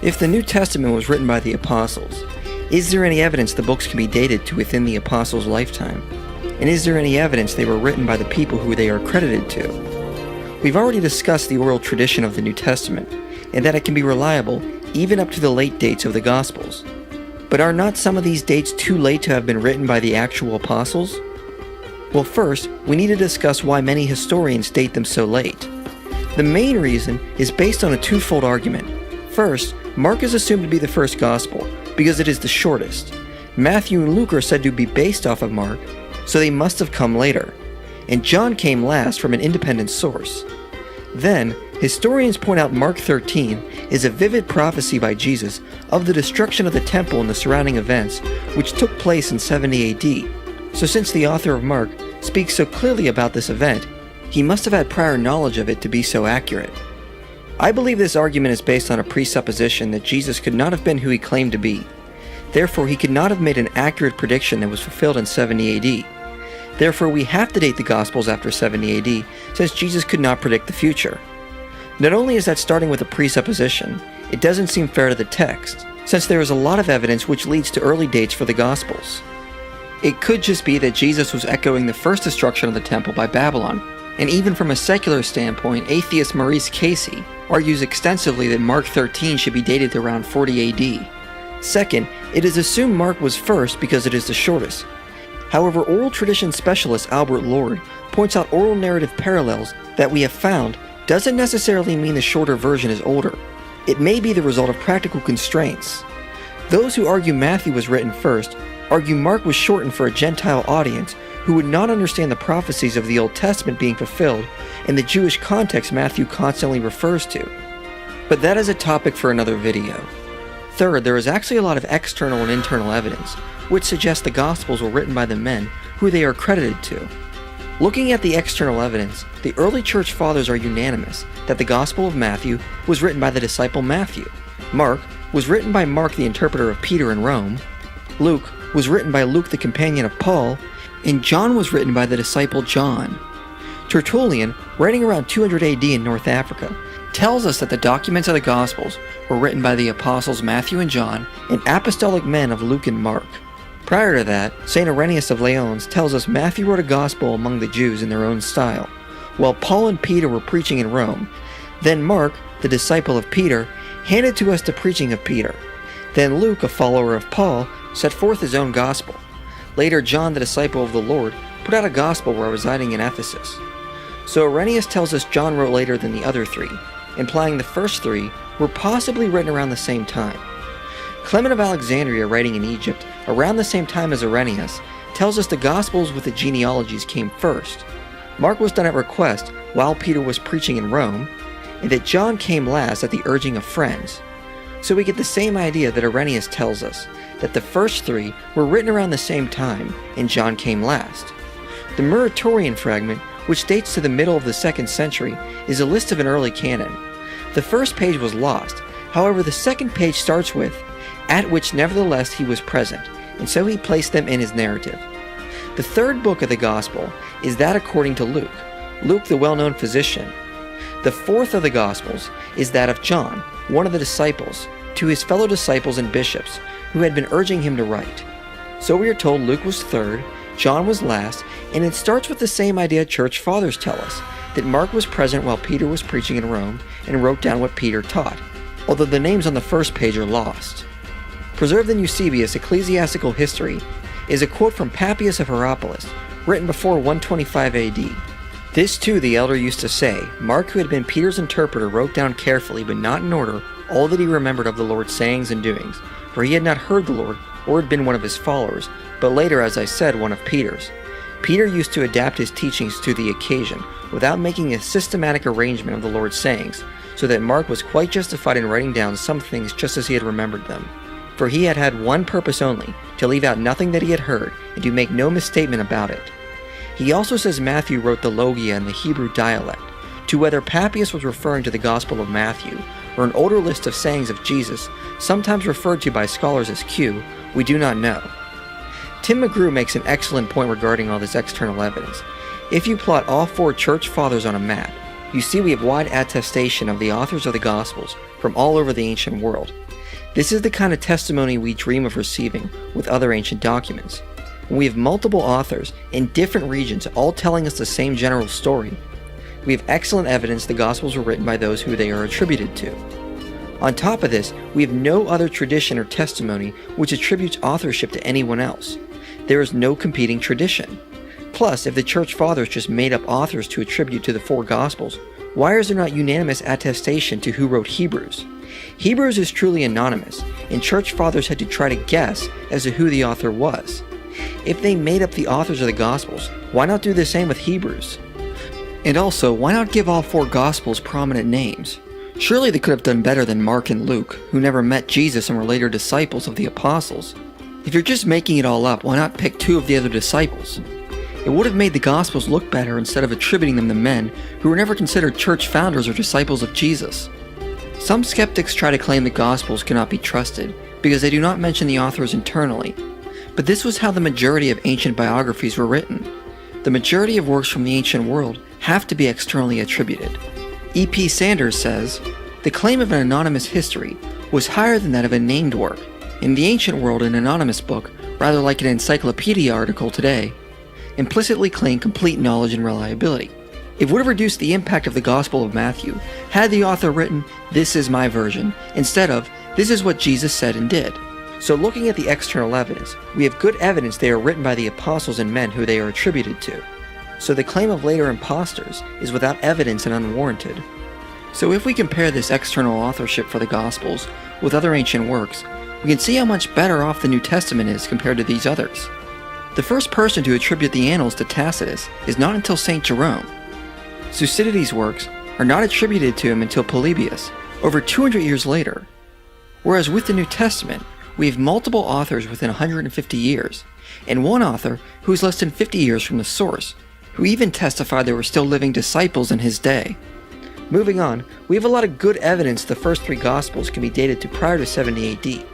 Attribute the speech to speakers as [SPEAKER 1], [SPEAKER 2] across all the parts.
[SPEAKER 1] If the New Testament was written by the apostles, is there any evidence the books can be dated to within the apostles' lifetime? And is there any evidence they were written by the people who they are credited to? We've already discussed the oral tradition of the New Testament, and that it can be reliable even up to the late dates of the Gospels. But are not some of these dates too late to have been written by the actual apostles? Well, first, we need to discuss why many historians date them so late. The main reason is based on a twofold argument. First, Mark is assumed to be the first gospel because it is the shortest. Matthew and Luke are said to be based off of Mark, so they must have come later. And John came last from an independent source. Then, historians point out Mark 13 is a vivid prophecy by Jesus of the destruction of the temple and the surrounding events, which took place in 70 AD. So since the author of Mark speaks so clearly about this event, he must have had prior knowledge of it to be so accurate. I believe this argument is based on a presupposition that Jesus could not have been who he claimed to be. Therefore, he could not have made an accurate prediction that was fulfilled in 70 AD. Therefore, we have to date the Gospels after 70 AD, since Jesus could not predict the future. Not only is that starting with a presupposition, it doesn't seem fair to the text, since there is a lot of evidence which leads to early dates for the Gospels. It could just be that Jesus was echoing the first destruction of the temple by Babylon, and even from a secular standpoint, atheist Maurice Casey argues extensively that Mark 13 should be dated to around 40 AD. Second, it is assumed Mark was first because it is the shortest. However, oral tradition specialist Albert Lord points out oral narrative parallels that we have found doesn't necessarily mean the shorter version is older. It may be the result of practical constraints. Those who argue Matthew was written first argue Mark was shortened for a Gentile audience who would not understand the prophecies of the Old Testament being fulfilled and the Jewish context Matthew constantly refers to. But that is a topic for another video. Third, there is actually a lot of external and internal evidence which suggests the Gospels were written by the men who they are credited to. Looking at the external evidence, the early church fathers are unanimous that the Gospel of Matthew was written by the disciple Matthew. Mark was written by Mark, the interpreter of Peter in Rome. Luke was written by Luke, the companion of Paul. And John was written by the disciple John. Tertullian, writing around 200 AD in North Africa, tells us that the documents of the Gospels were written by the apostles Matthew and John and apostolic men of Luke and Mark. Prior to that, St. Irenaeus of Lyons tells us Matthew wrote a gospel among the Jews in their own style, while Paul and Peter were preaching in Rome. Then Mark, the disciple of Peter, handed to us the preaching of Peter. Then Luke, a follower of Paul, set forth his own gospel. Later, John, the disciple of the Lord, put out a gospel while residing in Ephesus. So Irenaeus tells us John wrote later than the other three, implying the first three were possibly written around the same time. Clement of Alexandria, writing in Egypt around the same time as Irenaeus, tells us the Gospels with the genealogies came first. Mark was done at request while Peter was preaching in Rome, and that John came last at the urging of friends. So we get the same idea that Irenaeus tells us, that the first three were written around the same time, and John came last. The Muratorian fragment, which dates to the middle of the 2nd century, is a list of an early canon. The first page was lost, however the second page starts with, "at which nevertheless he was present," and so he placed them in his narrative. The third book of the Gospel is that according to Luke, Luke the well-known physician. The fourth of the Gospels is that of John, one of the disciples, to his fellow disciples and bishops, who had been urging him to write. So we are told Luke was third, John was last, and it starts with the same idea church fathers tell us, that Mark was present while Peter was preaching in Rome and wrote down what Peter taught, although the names on the first page are lost. Preserved in Eusebius' Ecclesiastical History is a quote from Papias of Hierapolis, written before 125 AD. This too the elder used to say, Mark, who had been Peter's interpreter, wrote down carefully but not in order all that he remembered of the Lord's sayings and doings, for he had not heard the Lord or had been one of his followers, but later, as I said, one of Peter's. Peter used to adapt his teachings to the occasion without making a systematic arrangement of the Lord's sayings, so that Mark was quite justified in writing down some things just as he had remembered them. For he had had one purpose only, to leave out nothing that he had heard, and to make no misstatement about it. He also says Matthew wrote the Logia in the Hebrew dialect. To whether Papias was referring to the Gospel of Matthew, or an older list of sayings of Jesus, sometimes referred to by scholars as Q, we do not know. Tim McGrew makes an excellent point regarding all this external evidence. If you plot all four church fathers on a map, you see we have wide attestation of the authors of the Gospels from all over the ancient world. This is the kind of testimony we dream of receiving with other ancient documents. When we have multiple authors in different regions all telling us the same general story, we have excellent evidence the Gospels were written by those who they are attributed to. On top of this, we have no other tradition or testimony which attributes authorship to anyone else. There is no competing tradition. Plus, if the Church Fathers just made up authors to attribute to the 4 Gospels, why is there not unanimous attestation to who wrote Hebrews? Hebrews is truly anonymous, and Church Fathers had to try to guess as to who the author was. If they made up the authors of the Gospels, why not do the same with Hebrews? And also, why not give all 4 Gospels prominent names? Surely they could have done better than Mark and Luke, who never met Jesus and were later disciples of the apostles. If you're just making it all up, why not pick 2 of the other disciples? It would have made the Gospels look better instead of attributing them to men who were never considered church founders or disciples of Jesus. Some skeptics try to claim the Gospels cannot be trusted because they do not mention the authors internally, but this was how the majority of ancient biographies were written. The majority of works from the ancient world have to be externally attributed. E.P. Sanders says, "The claim of an anonymous history was higher than that of a named work. In the ancient world, an anonymous book, rather like an encyclopedia article today, implicitly claimed complete knowledge and reliability. It would have reduced the impact of the Gospel of Matthew had the author written, 'This is my version,' instead of, 'This is what Jesus said and did.' So looking at the external evidence, we have good evidence they are written by the apostles and men who they are attributed to. So the claim of later impostors is without evidence and unwarranted. So if we compare this external authorship for the Gospels with other ancient works, we can see how much better off the New Testament is compared to these others. The first person to attribute the Annals to Tacitus is not until St. Jerome. Thucydides' works are not attributed to him until Polybius, over 200 years later. Whereas with the New Testament, we have multiple authors within 150 years, and one author who is less than 50 years from the source, who even testified there were still living disciples in his day. Moving on, we have a lot of good evidence the first 3 Gospels can be dated to prior to 70 AD.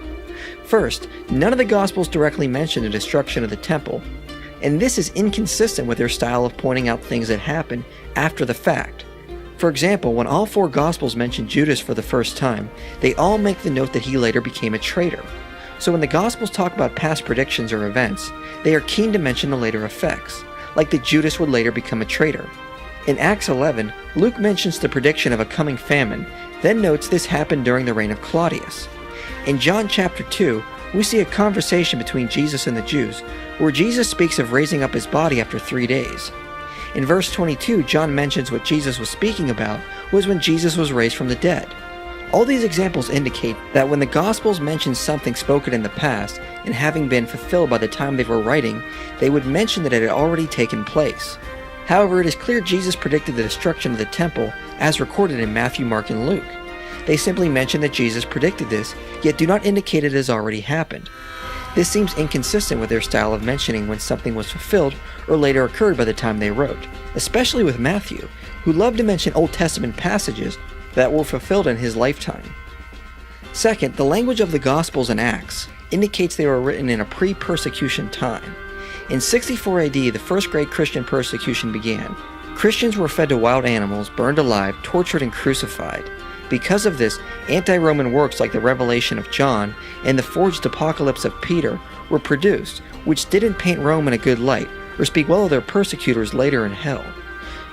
[SPEAKER 1] First, none of the Gospels directly mention the destruction of the temple, and this is inconsistent with their style of pointing out things that happened after the fact. For example, when all 4 Gospels mention Judas for the first time, they all make the note that he later became a traitor. So when the Gospels talk about past predictions or events, they are keen to mention the later effects, like that Judas would later become a traitor. In Acts 11, Luke mentions the prediction of a coming famine, then notes this happened during the reign of Claudius. In John chapter 2, we see a conversation between Jesus and the Jews, where Jesus speaks of raising up his body after 3 days. In verse 22, John mentions what Jesus was speaking about was when Jesus was raised from the dead. All these examples indicate that when the Gospels mention something spoken in the past and having been fulfilled by the time they were writing, they would mention that it had already taken place. However, it is clear Jesus predicted the destruction of the temple as recorded in Matthew, Mark, and Luke. They simply mention that Jesus predicted this, yet do not indicate it has already happened. This seems inconsistent with their style of mentioning when something was fulfilled or later occurred by the time they wrote, especially with Matthew, who loved to mention Old Testament passages that were fulfilled in his lifetime. Second, the language of the Gospels and Acts indicates they were written in a pre-persecution time. In 64 AD, the first great Christian persecution began. Christians were fed to wild animals, burned alive, tortured, and crucified. Because of this, anti-Roman works like the Revelation of John and the forged Apocalypse of Peter were produced, which didn't paint Rome in a good light or speak well of their persecutors later in hell.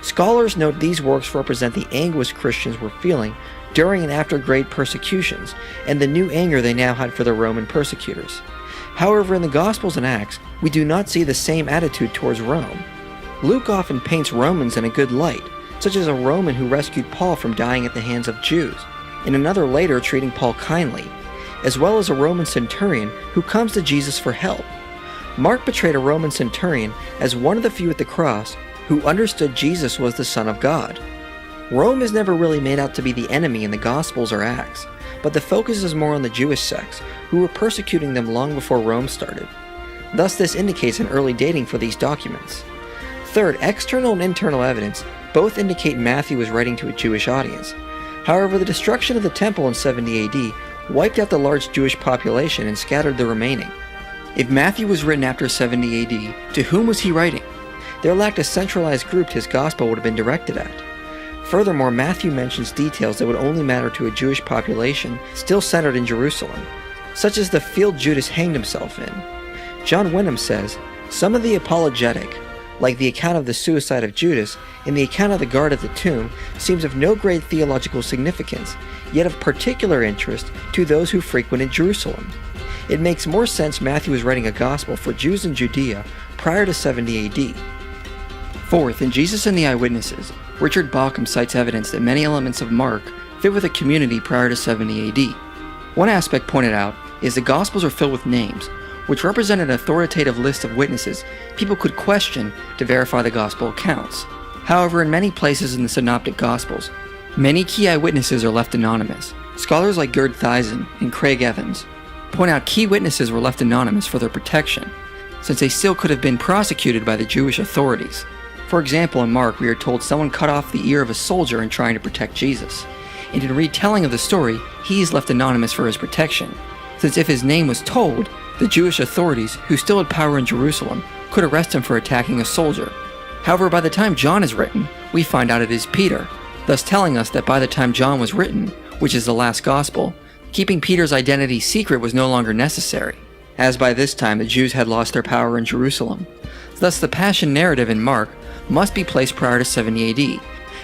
[SPEAKER 1] Scholars note these works represent the anguish Christians were feeling during and after great persecutions, and the new anger they now had for the Roman persecutors. However, in the Gospels and Acts, we do not see the same attitude towards Rome. Luke often paints Romans in a good light, such as a Roman who rescued Paul from dying at the hands of Jews, and another later treating Paul kindly, as well as a Roman centurion who comes to Jesus for help. Mark portrayed a Roman centurion as one of the few at the cross who understood Jesus was the Son of God. Rome is never really made out to be the enemy in the Gospels or Acts, but the focus is more on the Jewish sects, who were persecuting them long before Rome started. Thus, this indicates an early dating for these documents. Third, external and internal evidence both indicate Matthew was writing to a Jewish audience. However, the destruction of the temple in 70 AD wiped out the large Jewish population and scattered the remaining. If Matthew was written after 70 AD, to whom was he writing? There lacked a centralized group his gospel would have been directed at. Furthermore, Matthew mentions details that would only matter to a Jewish population still centered in Jerusalem, such as the field Judas hanged himself in. John Wyndham says, "Some of the apologetic, like the account of the suicide of Judas and the account of the guard at the tomb, seems of no great theological significance, yet of particular interest to those who frequented Jerusalem. It makes more sense Matthew was writing a gospel for Jews in Judea prior to 70 AD. Fourth, in Jesus and the Eyewitnesses, Richard Bauckham cites evidence that many elements of Mark fit with a community prior to 70 AD. One aspect pointed out is the Gospels are filled with names, which represent an authoritative list of witnesses people could question to verify the Gospel accounts. However, in many places in the Synoptic Gospels, many key eyewitnesses are left anonymous. Scholars like Gerd Thiessen and Craig Evans point out key witnesses were left anonymous for their protection, since they still could have been prosecuted by the Jewish authorities. For example, in Mark, we are told someone cut off the ear of a soldier in trying to protect Jesus. And in retelling of the story, he is left anonymous for his protection, since if his name was told, the Jewish authorities, who still had power in Jerusalem, could arrest him for attacking a soldier. However, by the time John is written, we find out it is Peter, thus telling us that by the time John was written, which is the last gospel, keeping Peter's identity secret was no longer necessary, as by this time the Jews had lost their power in Jerusalem. Thus the Passion narrative in Mark must be placed prior to 70 AD.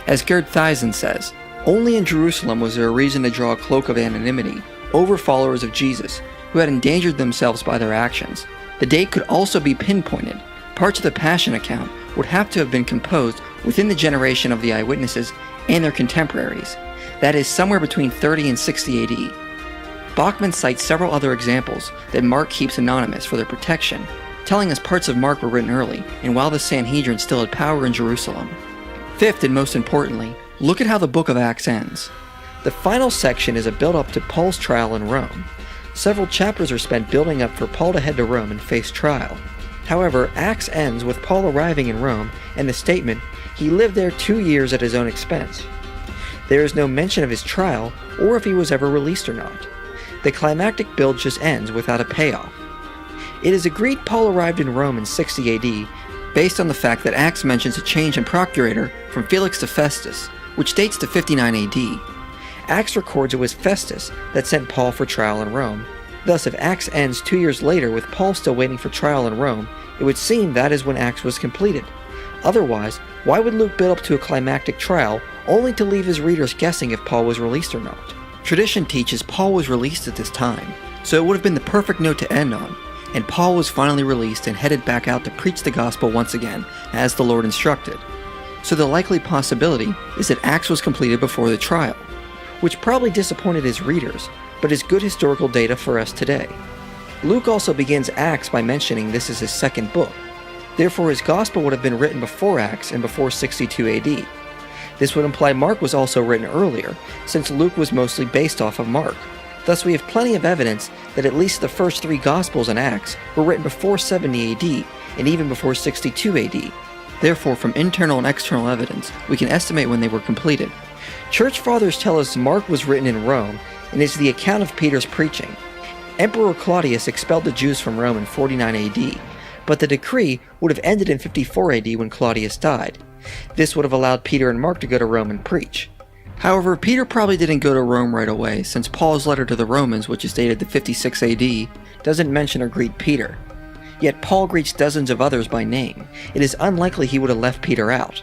[SPEAKER 1] As Gerd Thiessen says, only in Jerusalem was there a reason to draw a cloak of anonymity over followers of Jesus who had endangered themselves by their actions. The date could also be pinpointed. Parts of the Passion account would have to have been composed within the generation of the eyewitnesses and their contemporaries, that is, somewhere between 30 and 60 AD. Bauckham cites several other examples that Mark keeps anonymous for their protection, telling us parts of Mark were written early, and while the Sanhedrin still had power in Jerusalem. Fifth, and most importantly, look at how the book of Acts ends. The final section is a build-up to Paul's trial in Rome. Several chapters are spent building up for Paul to head to Rome and face trial. However, Acts ends with Paul arriving in Rome and the statement, he lived there 2 years at his own expense. There is no mention of his trial or if he was ever released or not. The climactic build just ends without a payoff. It is agreed Paul arrived in Rome in 60 AD based on the fact that Acts mentions a change in procurator from Felix to Festus, which dates to 59 AD. Acts records it was Festus that sent Paul for trial in Rome. Thus, if Acts ends 2 years later with Paul still waiting for trial in Rome, it would seem that is when Acts was completed. Otherwise, why would Luke build up to a climactic trial only to leave his readers guessing if Paul was released or not? Tradition teaches Paul was released at this time, so it would have been the perfect note to end on, and Paul was finally released and headed back out to preach the gospel once again, as the Lord instructed. So the likely possibility is that Acts was completed before the trial, which probably disappointed his readers, but is good historical data for us today. Luke also begins Acts by mentioning this is his second book. Therefore, his gospel would have been written before Acts and before 62 AD. This would imply Mark was also written earlier, since Luke was mostly based off of Mark. Thus, we have plenty of evidence that at least the first 3 Gospels and Acts were written before 70 AD and even before 62 AD. Therefore, from internal and external evidence, we can estimate when they were completed. Church fathers tell us Mark was written in Rome and is the account of Peter's preaching. Emperor Claudius expelled the Jews from Rome in 49 AD, but the decree would have ended in 54 AD when Claudius died. This would have allowed Peter and Mark to go to Rome and preach. However, Peter probably didn't go to Rome right away, since Paul's letter to the Romans, which is dated to 56 AD, doesn't mention or greet Peter. Yet Paul greets dozens of others by name. It is unlikely he would have left Peter out.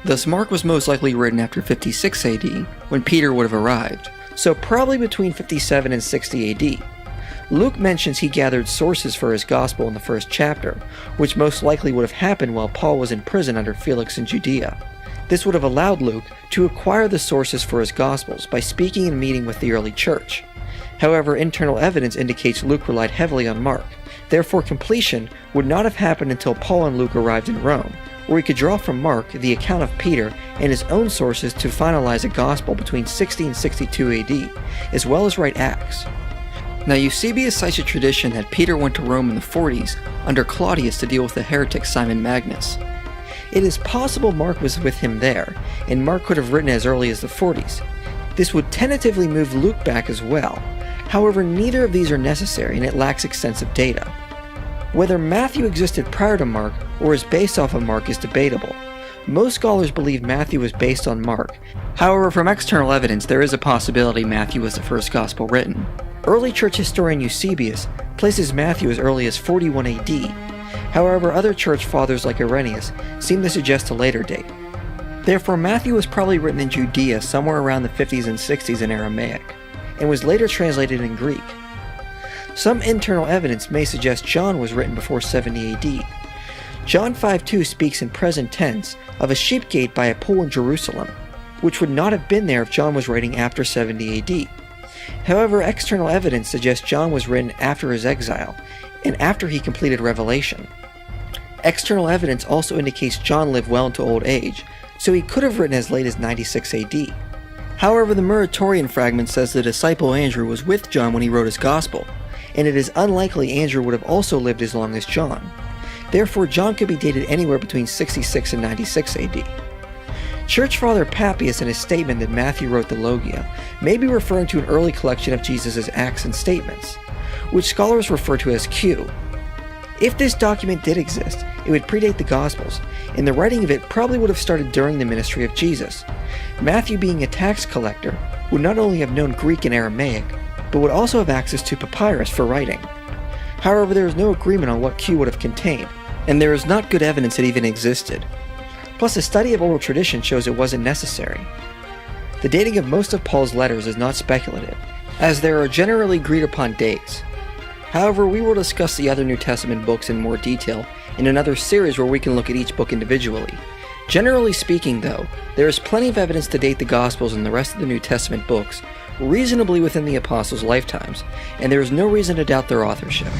[SPEAKER 1] Thus, Mark was most likely written after 56 AD, when Peter would have arrived, so probably between 57 and 60 AD. Luke mentions he gathered sources for his gospel in the first chapter, which most likely would have happened while Paul was in prison under Felix in Judea. This would have allowed Luke to acquire the sources for his Gospels by speaking and meeting with the early church. However, internal evidence indicates Luke relied heavily on Mark. Therefore, completion would not have happened until Paul and Luke arrived in Rome, where he could draw from Mark the account of Peter and his own sources to finalize a Gospel between 60 and 62 AD, as well as write Acts. Now, Eusebius cites a tradition that Peter went to Rome in the 40s under Claudius to deal with the heretic Simon Magnus. It is possible Mark was with him there, and Mark could have written as early as the 40s. This would tentatively move Luke back as well. However, neither of these are necessary and it lacks extensive data. Whether Matthew existed prior to Mark or is based off of Mark is debatable. Most scholars believe Matthew was based on Mark. However, from external evidence, there is a possibility Matthew was the first gospel written. Early church historian Eusebius places Matthew as early as 41 AD. However, other church fathers like Irenaeus seem to suggest a later date. Therefore, Matthew was probably written in Judea somewhere around the 50s and 60s in Aramaic, and was later translated in Greek. Some internal evidence may suggest John was written before 70 AD. John 5:2 speaks in present tense of a sheep gate by a pool in Jerusalem, which would not have been there if John was writing after 70 AD. However, external evidence suggests John was written after his exile, and after he completed Revelation. External evidence also indicates John lived well into old age, so he could have written as late as 96 AD. However, the Muratorian fragment says the disciple Andrew was with John when he wrote his gospel, and it is unlikely Andrew would have also lived as long as John. Therefore, John could be dated anywhere between 66 and 96 AD. Church Father Papias, in his statement that Matthew wrote the Logia, may be referring to an early collection of Jesus' acts and statements, which scholars refer to as Q. If this document did exist, it would predate the Gospels, and the writing of it probably would have started during the ministry of Jesus. Matthew, being a tax collector, would not only have known Greek and Aramaic, but would also have access to papyrus for writing. However, there is no agreement on what Q would have contained, and there is not good evidence it even existed. Plus, a study of oral tradition shows it wasn't necessary. The dating of most of Paul's letters is not speculative, as there are generally agreed upon dates. However, we will discuss the other New Testament books in more detail in another series where we can look at each book individually. Generally speaking, though, there is plenty of evidence to date the Gospels and the rest of the New Testament books reasonably within the apostles' lifetimes, and there is no reason to doubt their authorship.